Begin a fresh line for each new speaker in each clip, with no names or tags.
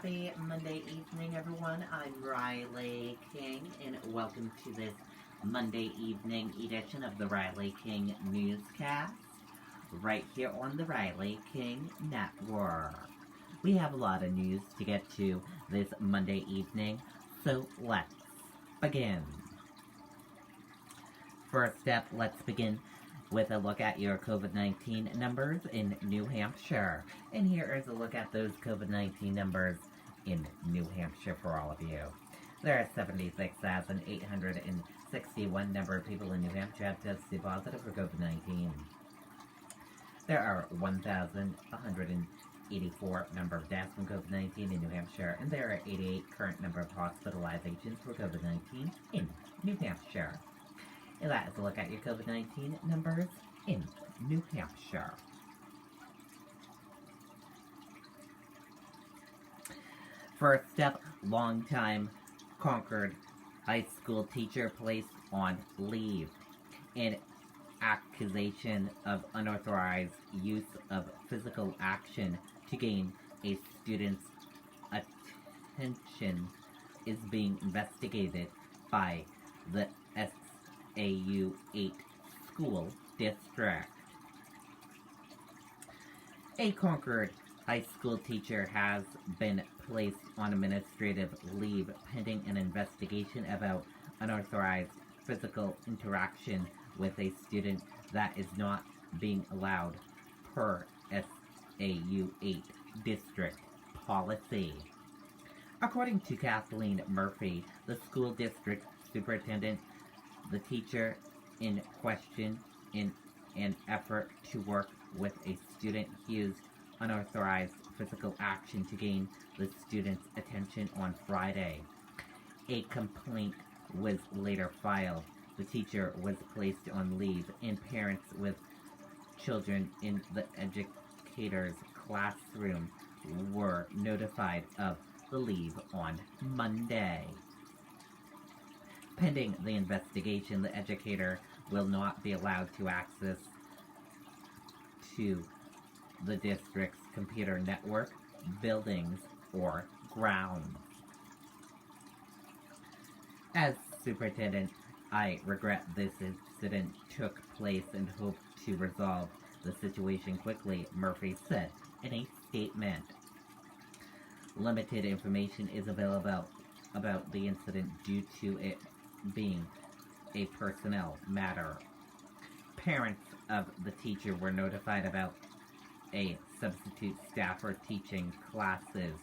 Happy Monday evening, everyone. I'm Riley King, and welcome to this Monday evening edition of the Riley King Newscast, right here on the Riley King Network. We have a lot of news to get to this Monday evening, so let's begin. First up, let's begin with a look at your COVID-19 numbers in New Hampshire. And here is a look at those COVID-19 numbers in New Hampshire for all of you. There are 76,861 number of people in New Hampshire have tested positive for COVID-19. There are 1,184 number of deaths from COVID-19 in New Hampshire, and there are 88 current number of hospitalizations for COVID-19 in New Hampshire. And that is a look at your COVID-19 numbers in New Hampshire. First up, longtime Concord high school teacher placed on leave in accusation of unauthorized use of physical action to gain a student's attention is being investigated by the SAU 8 school district. A Concord high school teacher has been placed on administrative leave pending an investigation about unauthorized physical interaction with a student that is not being allowed per SAU 8 district policy. According to Kathleen Murphy, the school district superintendent, the teacher in question, in an effort to work with a student, used unauthorized physical action to gain the student's attention on Friday. A complaint was later filed. The teacher was placed on leave, and parents with children in the educator's classroom were notified of the leave on Monday. Pending the investigation, the educator will not be allowed to access to the district's computer network, buildings, or grounds. As superintendent, I regret this incident took place and hope to resolve the situation quickly, Murphy said in a statement. Limited information is available about the incident due to it being a personnel matter. Parents of the teacher were notified about a substitute staffer teaching classes.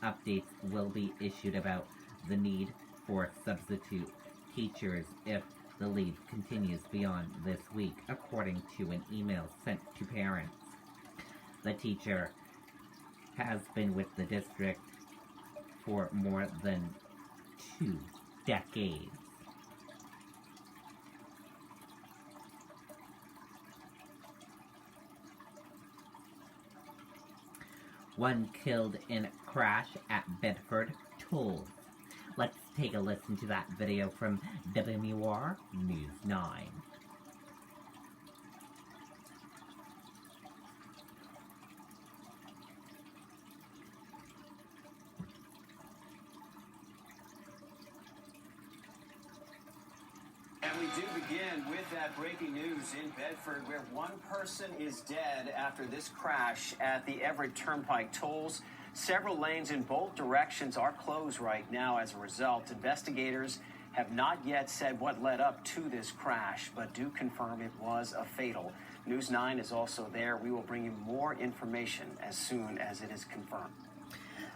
Updates will be issued about the need for substitute teachers if the leave continues beyond this week, according to an email sent to parents. The teacher has been with the district for more than 2 decades. One killed in crash at Bedford tolls. Let's take a listen to that video from WMUR News 9.
And we do begin with that breaking news in Bedford, where one person is dead after this crash at the Everett Turnpike tolls. Several lanes in both directions are closed right now as a result. Investigators have not yet said what led up to this crash, but do confirm it was a fatal. News 9 is also there. We will bring you more information as soon as it is confirmed.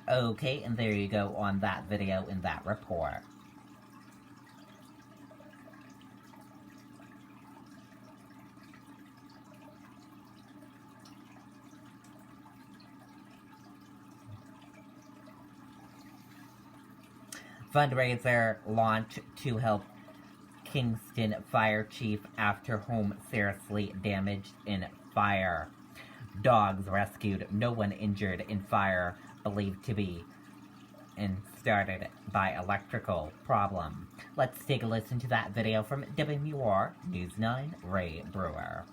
Okay, and there you go on that video in that report. Fundraiser launch to help Kingston Fire Chief after home seriously damaged in fire. Dogs rescued, no one injured in fire believed to be started by electrical problem. Let's take a listen to that video from WMUR News 9, Ray Brewer.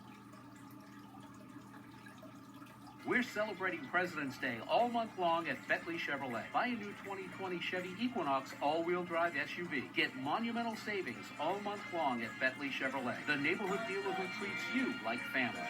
We're celebrating President's Day all month long at Bentley Chevrolet. Buy a new 2020 Chevy Equinox all-wheel drive SUV. Get monumental savings all month long at Bentley Chevrolet, the neighborhood dealer who treats you like family.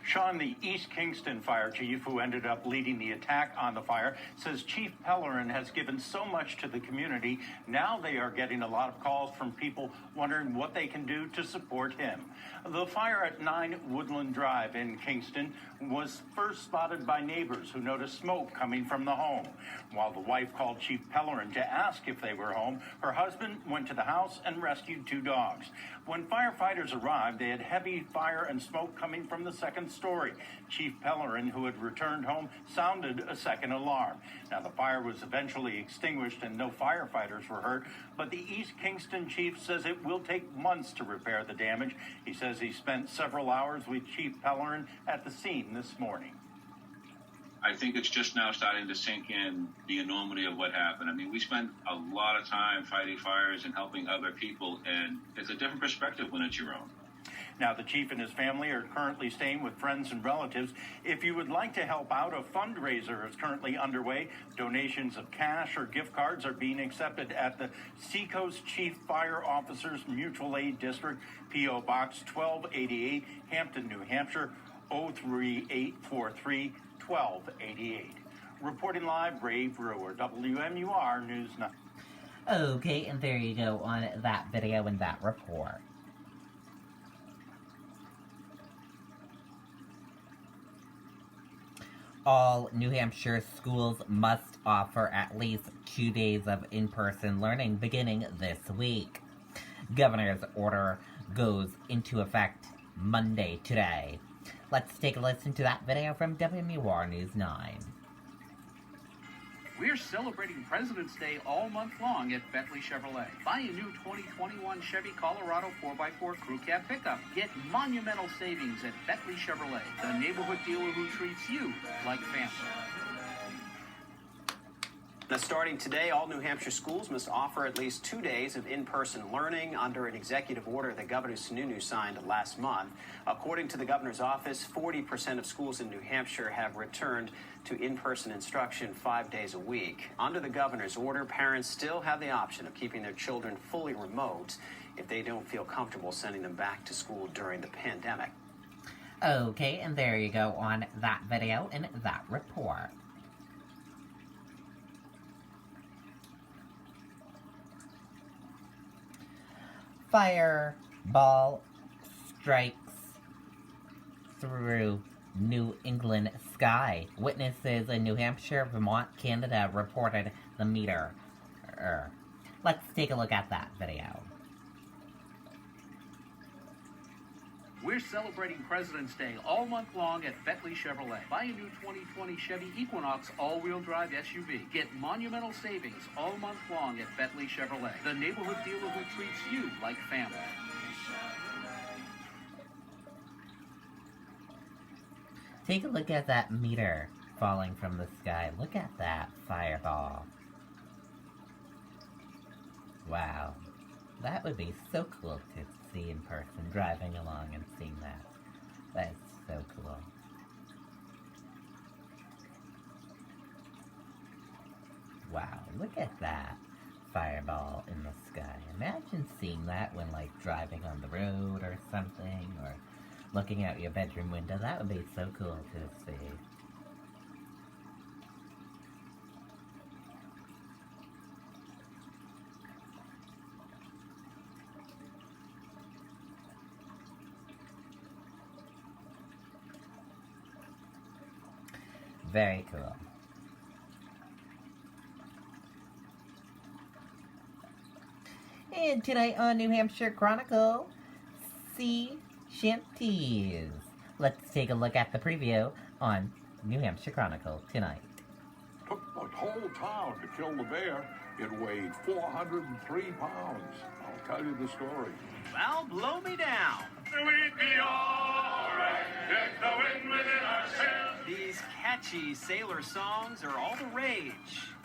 Sean, the East Kingston fire chief who ended up leading the attack on the fire, says Chief Pellerin has given so much to the community. Now they are getting a lot of calls from people wondering what they can do to support him. The fire at 9 Woodland Drive in Kingston was first spotted by neighbors who noticed smoke coming from the home. While the wife called Chief Pellerin to ask if they were home, her husband went to the house and rescued 2 dogs. When firefighters arrived, they had heavy fire and smoke coming from the second story. Chief Pellerin, who had returned home, sounded a second alarm. Now, the fire was eventually extinguished and no firefighters were hurt, but the East Kingston chief says it will take months to repair the damage. He says he spent several hours with Chief Pellerin at the scene this morning.
I think it's just now starting to sink in the enormity of what happened. I mean, we spent a lot of time fighting fires and helping other people, and it's a different perspective when it's your own.
Now, the chief and his family are currently staying with friends and relatives. If you would like to help out, a fundraiser is currently underway. Donations of cash or gift cards are being accepted at the Seacoast Chief Fire Officers Mutual Aid District, P.O. Box 1288, Hampton, New Hampshire, 03843 1288. Reporting live, Ray Brewer, WMUR News 9.
Okay, and there you go on that video and that report. All New Hampshire schools must offer at least 2 days of in-person learning beginning this week. Governor's order goes into effect Monday today. Let's take a listen to that video from WMUR News 9.
We're celebrating President's Day all month long at Bentley Chevrolet. Buy a new 2021 Chevy Colorado 4x4 Crew Cab pickup. Get monumental savings at Bentley Chevrolet, the neighborhood dealer who treats you like family.
Now, starting today, all New Hampshire schools must offer at least 2 days of in-person learning under an executive order that Governor Sununu signed last month. According to the governor's office, 40% of schools in New Hampshire have returned to in-person instruction 5 days a week. Under the governor's order, parents still have the option of keeping their children fully remote if they don't feel comfortable sending them back to school during the pandemic.
Okay, and there you go on that video and that report. Fireball strikes through New England sky. Witnesses in New Hampshire, Vermont, Canada reported the meteor. Let's take a look at that video.
We're celebrating President's Day all month long at Bentley Chevrolet. Buy a new 2020 Chevy Equinox all-wheel drive SUV. Get monumental savings all month long at Bentley Chevrolet, the neighborhood dealer who treats you like family.
Take a look at that meteor falling from the sky. Look at that fireball. Wow. That would be so cool to see in person, driving along and seeing that. That is so cool. Wow, look at that fireball in the sky. Imagine seeing that when, like, driving on the road or something, or looking out your bedroom window. That would be so cool to see. Very cool. And tonight on New Hampshire Chronicle, sea shanties. Let's take a look at the preview on New Hampshire Chronicle tonight.
Took the whole town to kill the bear. It weighed 403 pounds. I'll tell you the story.
Well, blow me down.
We'd be all right if the wind within our sails.
These catchy sailor songs are all the rage.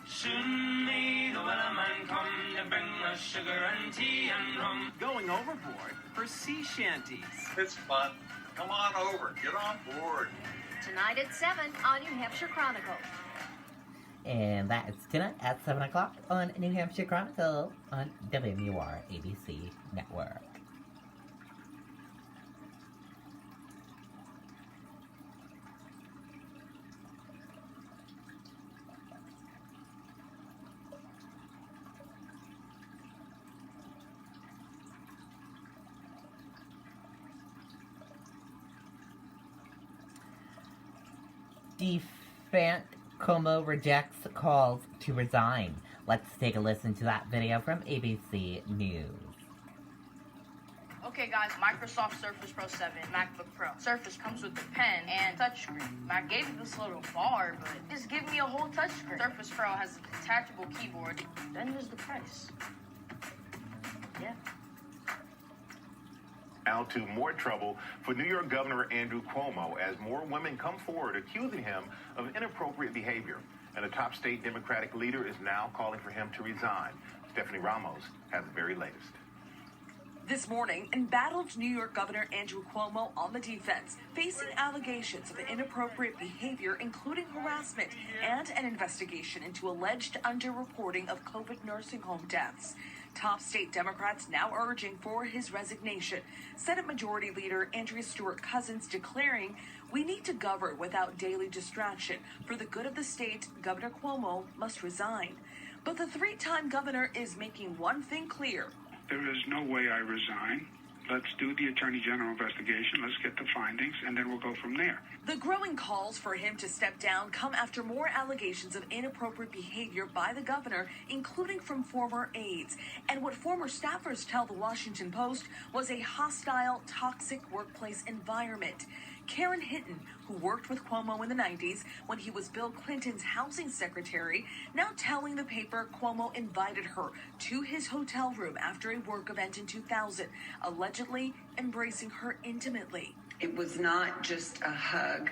Soon may the wellerman come to bring us sugar and tea and rum.
Going overboard for sea shanties.
It's fun.
Come on over. Get on board.
Tonight at 7 on New Hampshire Chronicle.
And that is tonight at 7 o'clock on New Hampshire Chronicle on WMUR ABC Network. Defant Como rejects calls to resign. Let's take a listen to that video from ABC News.
Okay guys, Microsoft Surface Pro 7, MacBook Pro. Surface comes with the pen and touchscreen. Mac gave me this little bar, but just give me a whole touchscreen. Surface Pro has a detachable keyboard. Then there's the price. Yeah.
Now to more trouble for New York Governor Andrew Cuomo as more women come forward accusing him of inappropriate behavior. And the top state Democratic leader is now calling for him to resign. Stephanie Ramos has the very latest.
This morning, embattled New York Governor Andrew Cuomo on the defense, facing allegations of inappropriate behavior, including harassment, and an investigation into alleged underreporting of COVID nursing home deaths. Top state Democrats now urging for his resignation. Senate Majority Leader Andrea Stewart-Cousins declaring, "We need to govern without daily distraction. For the good of the state, Governor Cuomo must resign." But the three-time governor is making one thing clear.
There is no way I resign. Let's do the Attorney General investigation. Let's get the findings, and then we'll go from there.
The growing calls for him to step down come after more allegations of inappropriate behavior by the governor, including from former aides, and what former staffers tell the Washington Post was a hostile, toxic workplace environment. Karen Hinton, who worked with Cuomo in the 90s when he was Bill Clinton's housing secretary, now telling the paper Cuomo invited her to his hotel room after a work event in 2000, allegedly embracing her intimately.
It was not just a hug.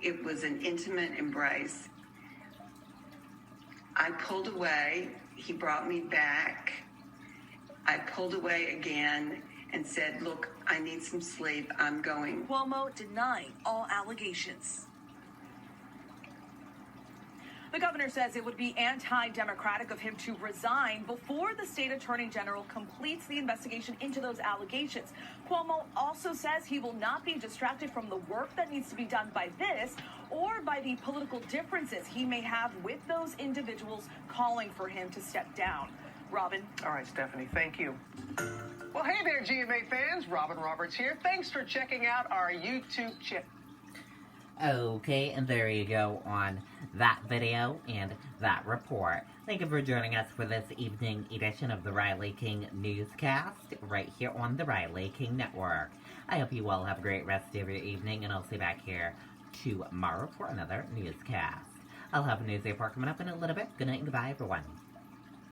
It was an intimate embrace. I pulled away. He brought me back. I pulled away again and said, "Look, I need some sleep. I'm going."
Cuomo denying all allegations. The governor says it would be anti-democratic of him to resign before the state attorney general completes the investigation into those allegations. Cuomo also says he will not be distracted from the work that needs to be done by this or by the political differences he may have with those individuals calling for him to step down. Robin.
All right, Stephanie, thank you. Well, hey there, GMA fans. Robin Roberts here. Thanks for checking out our YouTube channel.
Okay, and there you go on that video and that report. Thank you for joining us for this evening edition of the Riley King Newscast right here on the Riley King Network. I hope you all have a great rest of your evening, and I'll see you back here tomorrow for another newscast. I'll have a news report coming up in a little bit. Good night and goodbye, everyone.